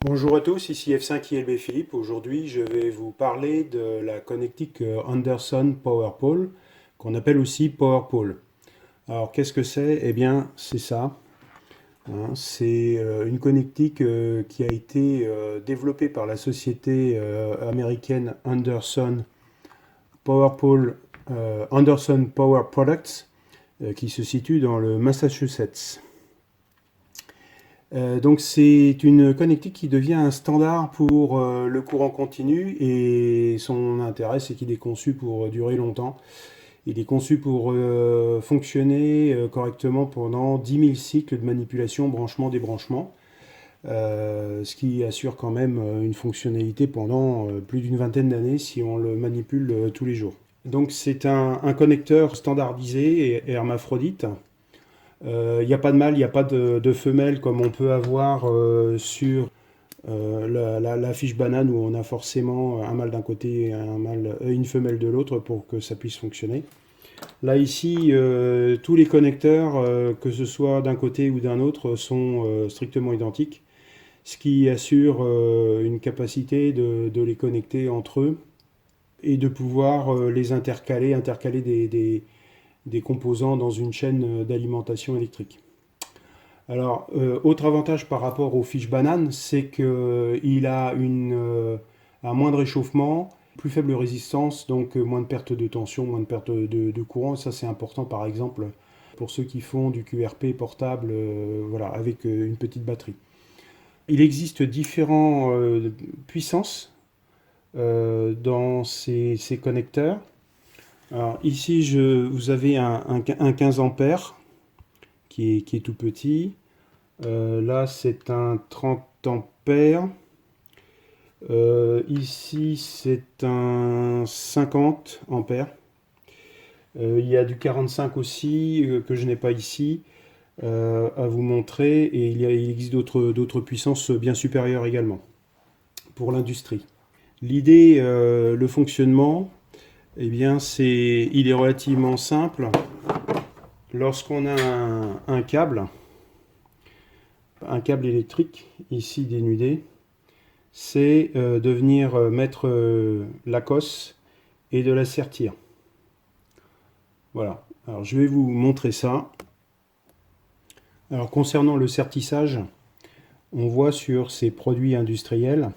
Bonjour à tous, ici F5 ILB Philippe. Aujourd'hui, je vais vous parler de la connectique Anderson PowerPole, qu'on appelle aussi PowerPole. Alors, qu'est-ce que c'est? Eh bien, c'est ça, hein. C'est une connectique qui a été développée par la société américaine Anderson Power Products, qui se situe dans le Massachusetts. Donc c'est une connectique qui devient un standard pour le courant continu et son intérêt c'est qu'il est conçu pour durer longtemps. Il est conçu pour fonctionner correctement pendant 10 000 cycles de manipulation, branchement, débranchement, ce qui assure quand même une fonctionnalité pendant plus d'une vingtaine d'années si on le manipule tous les jours. Donc c'est un connecteur standardisé et hermaphrodite. Il n'y a pas de mâle, il n'y a pas de femelle comme on peut avoir sur la fiche banane où on a forcément un mâle d'un côté et une femelle de l'autre pour que ça puisse fonctionner. Là ici, tous les connecteurs, que ce soit d'un côté ou d'un autre, sont strictement identiques, ce qui assure une capacité de les connecter entre eux et de pouvoir les intercaler des composants dans une chaîne d'alimentation électrique. Alors, autre avantage par rapport aux fiches bananes, c'est qu'il a un moins de réchauffement, plus faible résistance, donc moins de perte de tension, moins de perte de courant. Ça, c'est important, par exemple, pour ceux qui font du QRP portable, voilà, avec une petite batterie. Il existe différentes puissances dans ces connecteurs. Alors, ici, vous avez un 15 ampères qui est tout petit. Là, c'est un 30 ampères. Ici, c'est un 50 ampères. Il y a du 45 aussi que je n'ai pas ici à vous montrer. Et il existe d'autres puissances bien supérieures également pour l'industrie. L'idée, le fonctionnement, eh bien, il est relativement simple. Lorsqu'on a un câble électrique, ici dénudé, c'est de venir mettre la cosse et de la sertir. Voilà. Alors je vais vous montrer ça. Alors concernant le sertissage, on voit sur ces produits industriels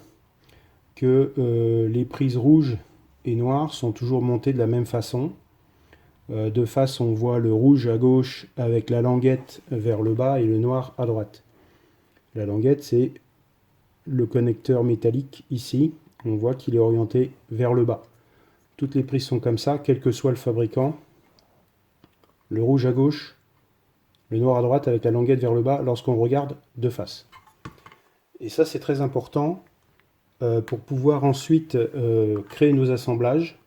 que les prises rouges et noires sont toujours montées de la même façon. De face, on voit le rouge à gauche avec la languette vers le bas et le noir à droite. La languette, c'est le connecteur métallique ici. On voit qu'il est orienté vers le bas. Toutes les prises sont comme ça, quel que soit le fabricant. Le rouge à gauche, le noir à droite avec la languette vers le bas lorsqu'on regarde de face. Et ça, c'est très important pour pouvoir ensuite créer nos assemblages.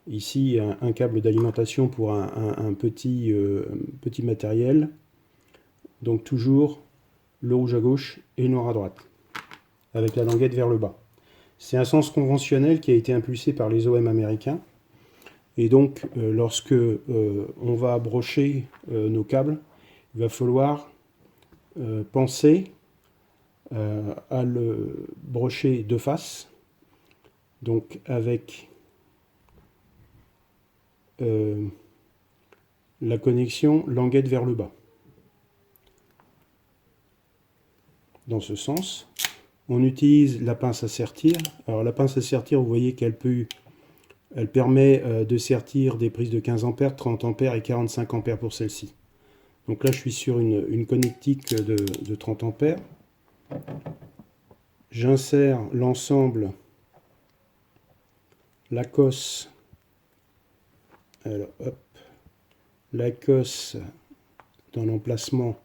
Ici, un câble d'alimentation pour un petit matériel. Donc toujours le rouge à gauche et le noir à droite, avec la languette vers le bas. C'est un sens conventionnel qui a été impulsé par les OM américains. Et donc, lorsque on va brocher nos câbles, il va falloir penser à le brocher de face, donc avec la connexion languette vers le bas. Dans ce sens, on utilise la pince à sertir. Alors la pince à sertir, vous voyez qu'elle permet de sertir des prises de 15 ampères, 30 ampères et 45 ampères pour celle-ci. Donc là, je suis sur une connectique de 30 ampères. J'insère l'ensemble, la cosse, alors hop, la cosse dans l'emplacement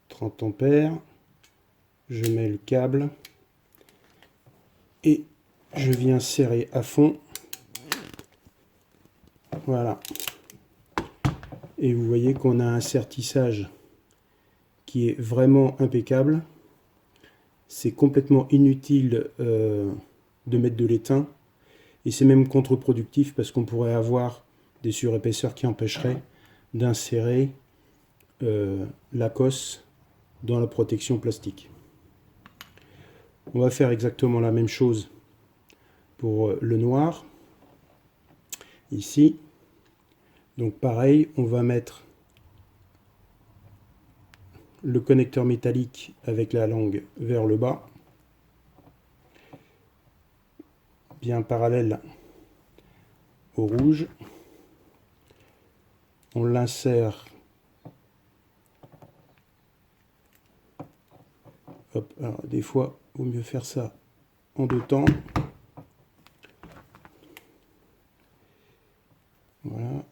30 ampères. Je mets le câble et je viens serrer à fond. Voilà. Et vous voyez qu'on a un sertissage qui est vraiment impeccable. C'est complètement inutile de mettre de l'étain. Et c'est même contre-productif parce qu'on pourrait avoir des surépaisseurs qui empêcheraient d'insérer la cosse dans la protection plastique. On va faire exactement la même chose pour le noir. Ici. Donc pareil, on va mettre le connecteur métallique avec la langue vers le bas, bien parallèle au rouge. On l'insère. Hop, alors des fois, il vaut mieux faire ça en deux temps. Voilà.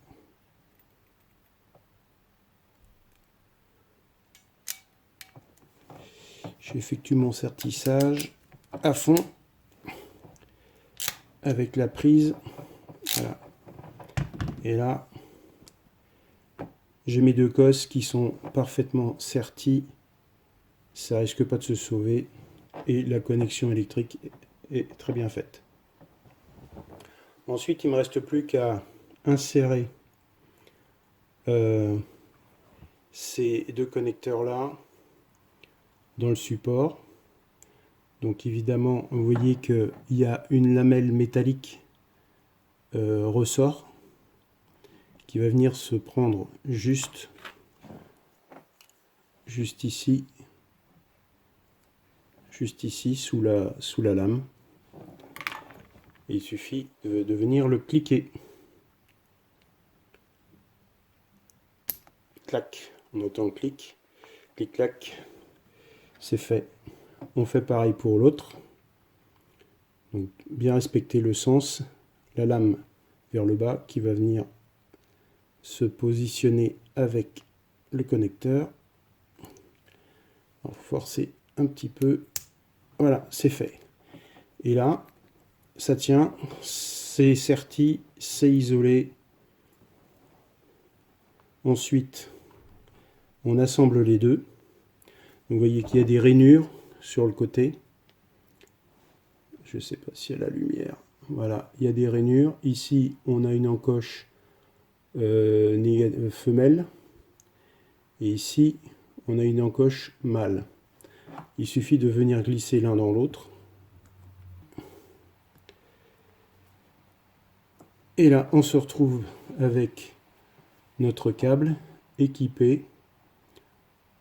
J'effectue mon sertissage à fond avec la prise. Voilà. Et là, j'ai mes deux cosses qui sont parfaitement serties. Ça risque pas de se sauver. Et la connexion électrique est très bien faite. Ensuite, il ne me reste plus qu'à insérer ces deux connecteurs là dans le support. Donc évidemment, vous voyez qu'il y a une lamelle métallique ressort qui va venir se prendre juste ici sous la lame. Et il suffit de venir le cliquer. Clac, on entend le clic, clic clac, c'est fait. On fait pareil pour l'autre. Donc bien respecter le sens, la lame vers le bas qui va venir se positionner avec le connecteur. Alors, forcer un petit peu. Voilà, c'est fait. Et là, ça tient, c'est serti, c'est isolé. Ensuite, on assemble les deux. Vous voyez qu'il y a des rainures sur le côté. Je ne sais pas s'il y a la lumière. Voilà, il y a des rainures. Ici, on a une encoche femelle. Et ici, on a une encoche mâle. Il suffit de venir glisser l'un dans l'autre. Et là, on se retrouve avec notre câble équipé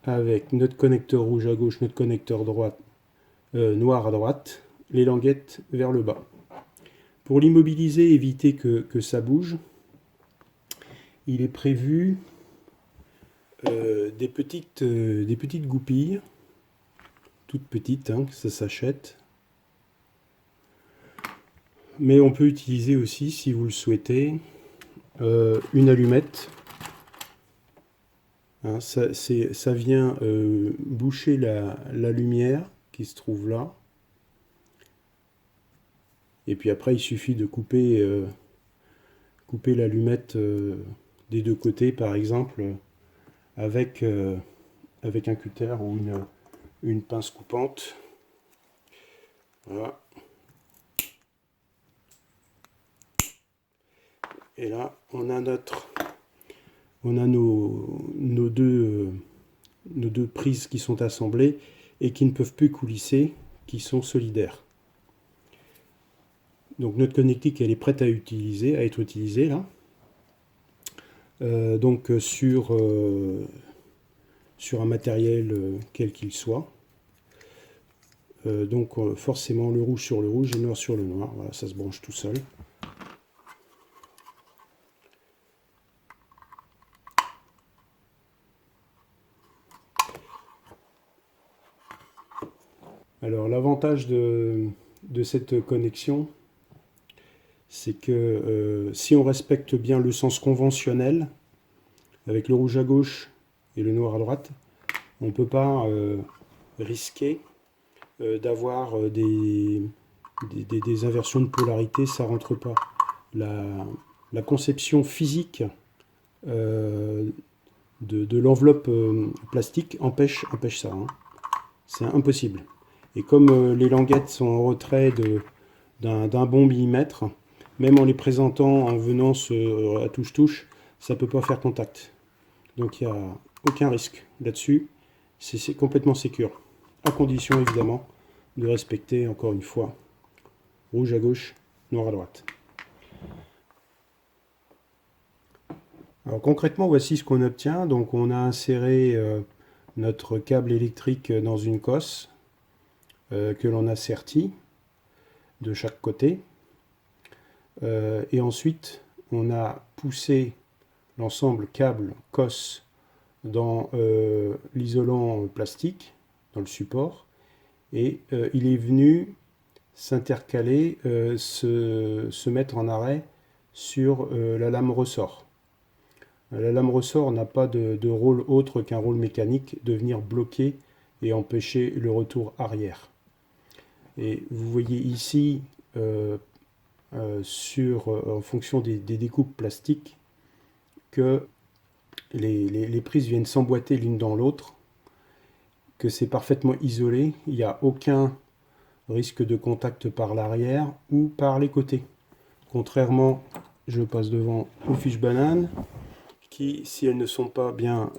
avec notre connecteur rouge à gauche, notre connecteur noir à droite, les languettes vers le bas. Pour l'immobiliser, éviter que ça bouge, il est prévu des petites goupilles, toutes petites, hein, ça s'achète. Mais on peut utiliser aussi, si vous le souhaitez, une allumette. Hein, ça vient boucher la lumière qui se trouve là. Et puis après, il suffit de couper l'allumette des deux côtés, par exemple, avec un cutter ou une pince coupante. Voilà. Et là, on a nos deux prises qui sont assemblées et qui ne peuvent plus coulisser, qui sont solidaires. Donc notre connectique, elle est prête à être utilisée là. Donc sur un matériel quel qu'il soit. Donc forcément le rouge sur le rouge, le noir sur le noir. Voilà, ça se branche tout seul. Alors l'avantage de cette connexion, c'est que si on respecte bien le sens conventionnel, avec le rouge à gauche et le noir à droite, on ne peut pas risquer d'avoir des inversions de polarité, ça ne rentre pas. La conception physique de l'enveloppe plastique empêche ça. Hein. C'est impossible. Et comme les languettes sont en retrait d'un bon millimètre, même en les présentant, en venant à touche-touche, ça ne peut pas faire contact. Donc il n'y a aucun risque là-dessus. C'est complètement sécure. À condition évidemment de respecter, encore une fois, rouge à gauche, noir à droite. Alors concrètement, voici ce qu'on obtient. Donc on a inséré notre câble électrique dans une cosse que l'on a serti de chaque côté. Et ensuite, on a poussé l'ensemble câble-cosse dans l'isolant plastique, dans le support, et il est venu s'intercaler, se mettre en arrêt sur la lame ressort. La lame ressort n'a pas de rôle autre qu'un rôle mécanique de venir bloquer et empêcher le retour arrière. Et vous voyez ici, en fonction des découpes plastiques, que les prises viennent s'emboîter l'une dans l'autre, que c'est parfaitement isolé, il n'y a aucun risque de contact par l'arrière ou par les côtés. Contrairement, je passe devant aux fiches bananes, qui, si elles ne sont pas bien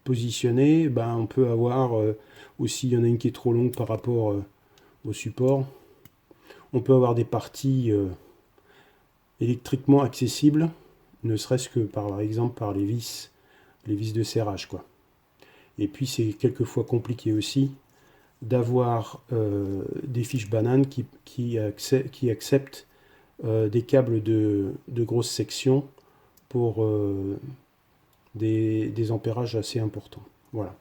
positionnées, ben, on peut avoir, ou s'il y en a une qui est trop longue par rapport au support, on peut avoir des parties électriquement accessibles, ne serait-ce que par exemple par les vis de serrage, quoi. Et puis c'est quelquefois compliqué aussi d'avoir des fiches bananes qui acceptent des câbles de grosse section pour des ampérages assez importants. Voilà.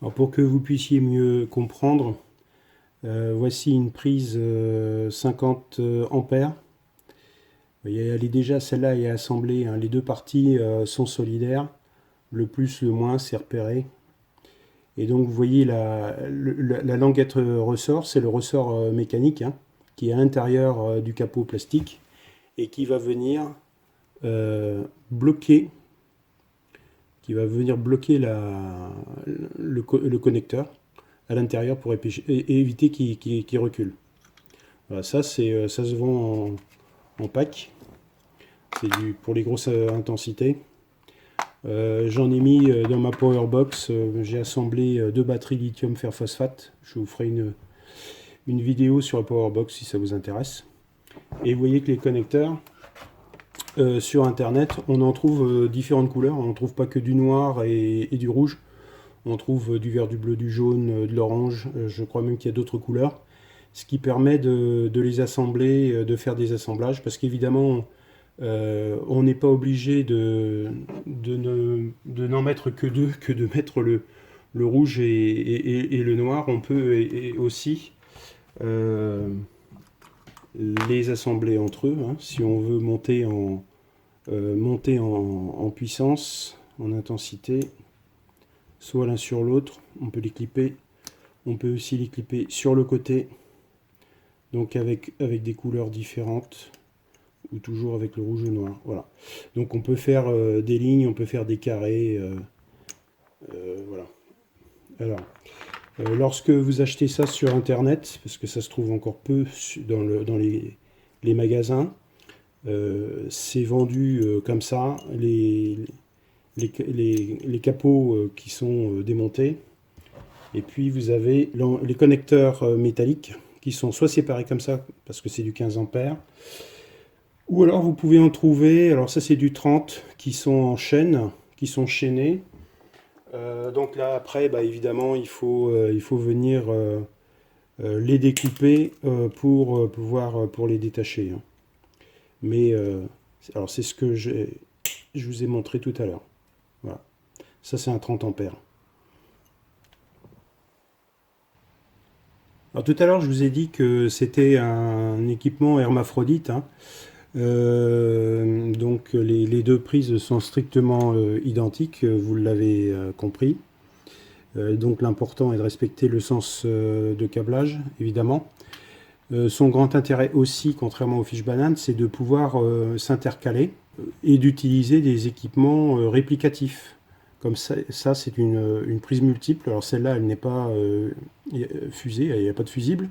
Alors pour que vous puissiez mieux comprendre, voici une prise 50 ampères. Elle est déjà, celle-là est assemblée, hein. Les deux parties sont solidaires. Le plus, le moins, c'est repéré. Et donc vous voyez la languette ressort, c'est le ressort mécanique, hein, qui est à l'intérieur du capot plastique et qui va venir bloquer le connecteur à l'intérieur pour éviter qu'il recule. Voilà, ça se vend en pack. C'est pour les grosses intensités. J'en ai mis dans ma Powerbox. J'ai assemblé 2 batteries lithium fer phosphate. Je vous ferai une vidéo sur la Powerbox si ça vous intéresse. Et vous voyez que les connecteurs, sur internet, on en trouve différentes couleurs. On ne trouve pas que du noir et du rouge. On trouve du vert, du bleu, du jaune, de l'orange. Je crois même qu'il y a d'autres couleurs. Ce qui permet de les assembler, de faire des assemblages. Parce qu'évidemment, on n'est pas obligé de n'en mettre que 2, que de mettre le rouge et le noir. On peut aussi les assembler entre eux, hein, si on veut monter en puissance, en intensité, soit l'un sur l'autre. On peut les clipper. On peut aussi les clipper sur le côté, donc avec des couleurs différentes, ou toujours avec le rouge et le noir. Voilà. Donc on peut faire des lignes, on peut faire des carrés. Voilà. Alors, lorsque vous achetez ça sur internet, parce que ça se trouve encore peu dans les magasins, c'est vendu comme ça, les capots qui sont démontés, et puis vous avez les connecteurs métalliques qui sont soit séparés comme ça, parce que c'est du 15 ampères, ou alors vous pouvez en trouver, alors ça c'est du 30, qui sont en chaîne, qui sont chaînés. Donc là après, bah, évidemment, il faut venir les découper pour les détacher, hein. Mais alors c'est ce que je vous ai montré tout à l'heure. Voilà. Ça c'est un 30 ampères. Alors tout à l'heure je vous ai dit que c'était un équipement hermaphrodite, hein. Donc les deux prises sont strictement identiques, vous l'avez compris. Donc l'important est de respecter le sens de câblage, évidemment. Son grand intérêt aussi, contrairement aux fiches bananes, c'est de pouvoir s'intercaler et d'utiliser des équipements réplicatifs. Comme ça c'est une prise multiple. Alors celle-là, elle n'est pas fusée, il n'y a pas de fusible.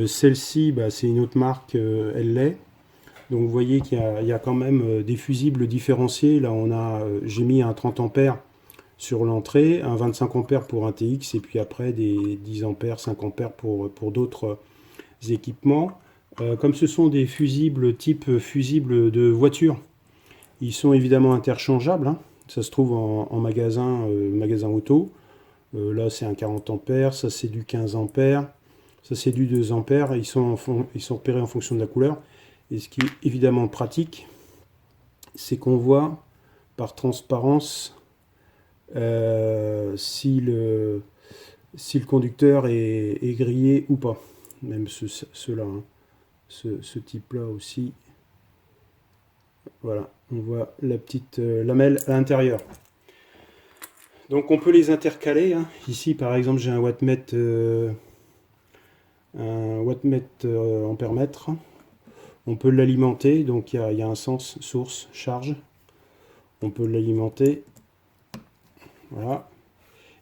Celle-ci, bah, c'est une autre marque, elle l'est. Donc vous voyez qu'il y a quand même des fusibles différenciés. Là, j'ai mis un 30 ampères sur l'entrée, un 25 ampères pour un TX, et puis après des 10 ampères, 5 ampères pour d'autres équipements. Comme ce sont des fusibles type fusible de voiture, ils sont évidemment interchangeables, hein. Ça se trouve en magasin, magasin auto. Là, c'est un 40 ampères, ça c'est du 15 ampères, ça c'est du 2 ampères. Ils sont repérés en fonction de la couleur. Et ce qui est évidemment pratique, c'est qu'on voit par transparence si le conducteur est grillé ou pas. Même ceux-là, hein. Ce type-là aussi. Voilà, on voit la petite lamelle à l'intérieur. Donc on peut les intercaler, hein. Ici par exemple j'ai un wattmètre ampère-mètre. On peut l'alimenter, donc il y a un sens source charge. On peut l'alimenter. Voilà.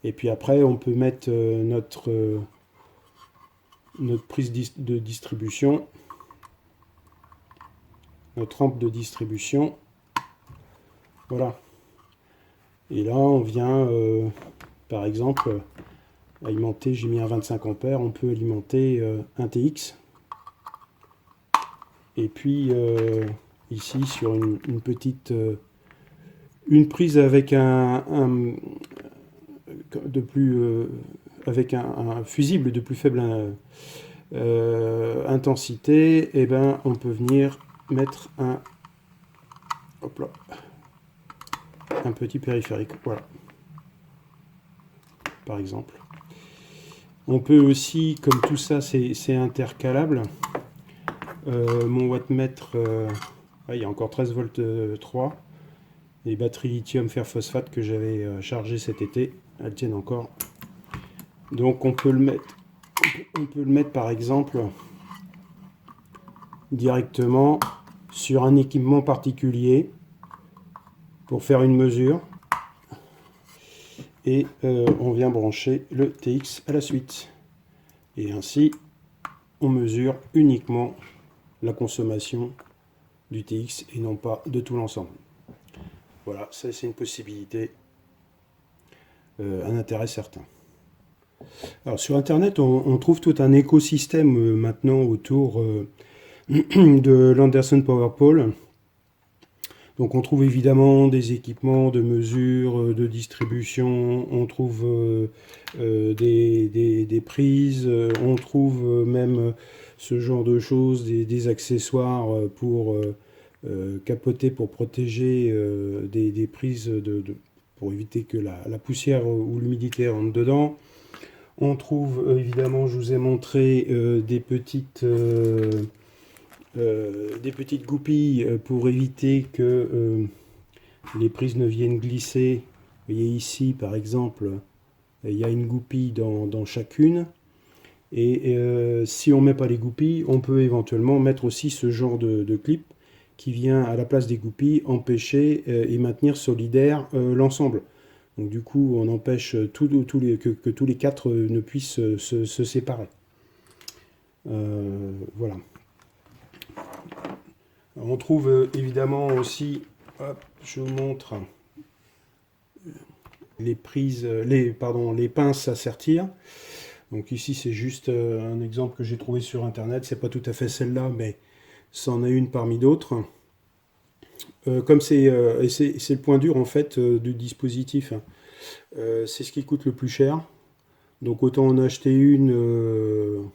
Et puis après on peut mettre notre prise de distribution, notre rampe de distribution. Voilà. Et là on vient par exemple alimenter, j'ai mis un 25 ampères, on peut alimenter un TX. Et puis ici sur une petite une prise avec un fusible de plus faible intensité, et ben on peut venir mettre un petit périphérique, voilà, par exemple. On peut aussi, comme tout ça c'est intercalable, mon wattmètre, il y a encore 13 volts 3, les batteries lithium fer phosphate que j'avais chargées cet été, elles tiennent encore. Donc on peut le mettre par exemple directement sur un équipement particulier pour faire une mesure, et on vient brancher le TX à la suite, et ainsi on mesure uniquement la consommation du TX et non pas de tout l'ensemble. Voilà, ça c'est une possibilité, un intérêt certain. Alors sur internet on trouve tout un écosystème maintenant autour de l'Anderson PowerPole. Donc on trouve évidemment des équipements de mesure, de distribution, on trouve des prises, on trouve même ce genre de choses, des accessoires pour capoter, pour protéger des prises pour éviter que la poussière ou l'humidité rentre dedans. On trouve évidemment, je vous ai montré des petites goupilles pour éviter que les prises ne viennent glisser. Vous voyez ici par exemple, il y a une goupille dans chacune. Et si on ne met pas les goupilles, on peut éventuellement mettre aussi ce genre de clip qui vient à la place des goupilles empêcher et maintenir solidaire l'ensemble. Donc du coup on empêche que tous les quatre ne puissent se séparer. Voilà. On trouve évidemment aussi, hop, je vous montre les prises, les pinces à sertir. Donc ici c'est juste un exemple que j'ai trouvé sur internet, c'est pas tout à fait celle-là, mais c'en est une parmi d'autres. Comme c'est le point dur en fait du dispositif, c'est ce qui coûte le plus cher. Donc autant en acheter une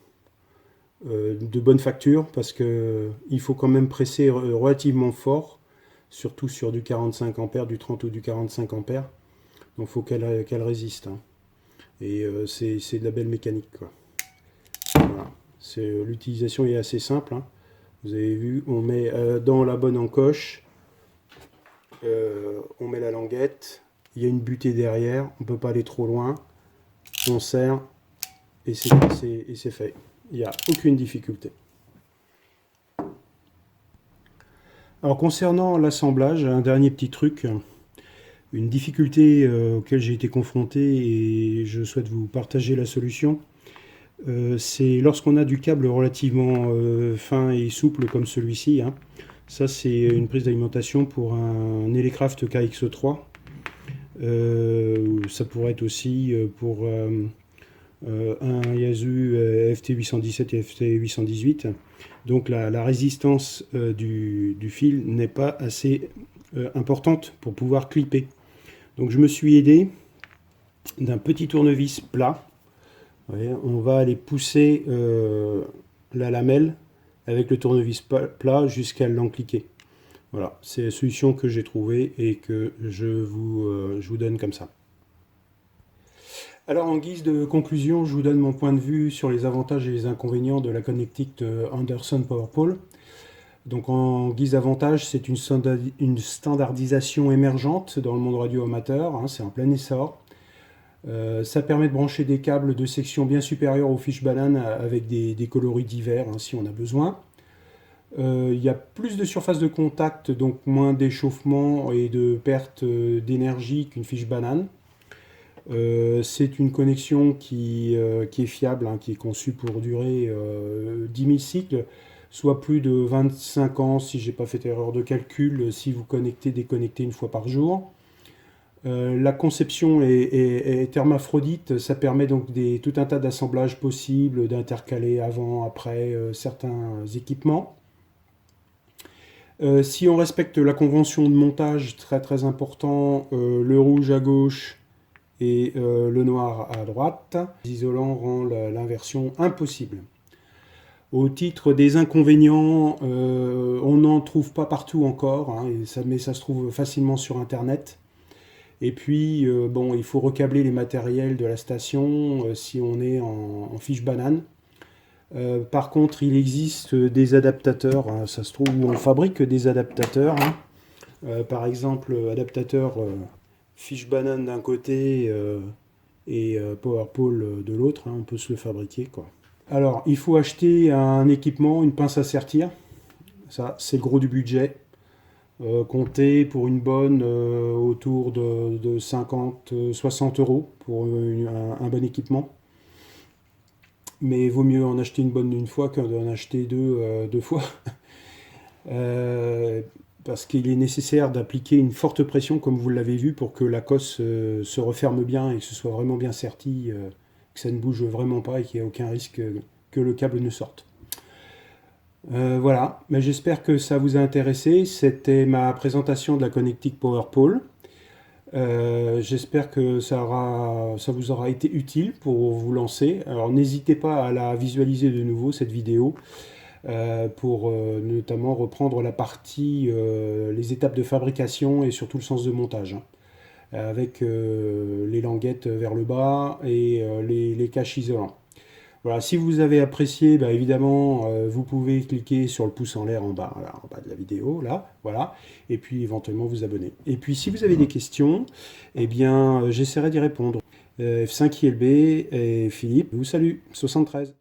de bonne facture, parce que il faut quand même presser relativement fort, surtout sur du 45 ampères, du 30 ou du 45 ampères. Donc il faut qu'elle résiste, hein. Et c'est de la belle mécanique, quoi. Voilà. L'utilisation est assez simple, hein. Vous avez vu, on met dans la bonne encoche, on met la languette, il y a une butée derrière, on ne peut pas aller trop loin, on serre et c'est fait. Il n'y a aucune difficulté. Alors concernant l'assemblage, un dernier petit truc, une difficulté auquel j'ai été confronté et je souhaite vous partager la solution. C'est lorsqu'on a du câble relativement fin et souple comme celui-ci, hein. Ça c'est une prise d'alimentation pour un Elecraft KX3. Ça pourrait être aussi pour un Yaesu FT817 et FT818. Donc la résistance du fil n'est pas assez importante pour pouvoir clipper. Donc je me suis aidé d'un petit tournevis plat. Vous voyez, on va aller pousser la lamelle avec le tournevis plat jusqu'à l'encliquer. Voilà, c'est la solution que j'ai trouvée et que je vous donne comme ça. Alors en guise de conclusion, je vous donne mon point de vue sur les avantages et les inconvénients de la connectique de Anderson PowerPole. Donc en guise d'avantage, c'est une standardisation émergente dans le monde radio amateur, hein, c'est en plein essor. Ça permet de brancher des câbles de section bien supérieure aux Fishbanan avec des coloris divers hein, si on a besoin. Il y a plus de surface de contact, donc moins d'échauffement et de perte d'énergie qu'une Fishbanan. C'est une connexion qui est fiable, hein, qui est conçue pour durer 10 000 cycles, soit plus de 25 ans si j'ai pas fait erreur de calcul, si vous déconnectez une fois par jour. La conception est hermaphrodite, ça permet donc tout un tas d'assemblages possibles, d'intercaler avant, après certains équipements. Si on respecte la convention de montage, très très important, le rouge à gauche et le noir à droite, l'isolant rend l'inversion impossible. Au titre des inconvénients, on n'en trouve pas partout encore, hein, mais ça se trouve facilement sur internet. Et puis, bon, il faut recabler les matériels de la station si on est en Fishbanan. Par contre, il existe des adaptateurs, hein, ça se trouve où on fabrique des adaptateurs. Hein. Par exemple, adaptateur Fishbanan d'un côté et PowerPole de l'autre, hein, on peut se le fabriquer, quoi. Alors, il faut acheter un équipement, une pince à sertir. Ça, c'est le gros du budget. Comptez pour une bonne autour de 50-60 euros pour un bon équipement. Mais il vaut mieux en acheter une bonne une fois qu'en acheter deux fois. Parce qu'il est nécessaire d'appliquer une forte pression, comme vous l'avez vu, pour que la cosse se referme bien et que ce soit vraiment bien serti, que ça ne bouge vraiment pas et qu'il n'y ait aucun risque que le câble ne sorte. Voilà, mais j'espère que ça vous a intéressé. C'était ma présentation de la connectique PowerPole. J'espère que ça vous aura été utile pour vous lancer. Alors n'hésitez pas à la visualiser de nouveau, cette vidéo, pour notamment reprendre la partie, les étapes de fabrication et surtout le sens de montage, hein, avec les languettes vers le bas et les caches isolants. Voilà, si vous avez apprécié, bah évidemment, vous pouvez cliquer sur le pouce en l'air en bas, là, en bas de la vidéo, là, voilà, et puis éventuellement vous abonner. Et puis si vous avez des questions, eh bien, j'essaierai d'y répondre. F5ILB et Philippe vous salue, 73.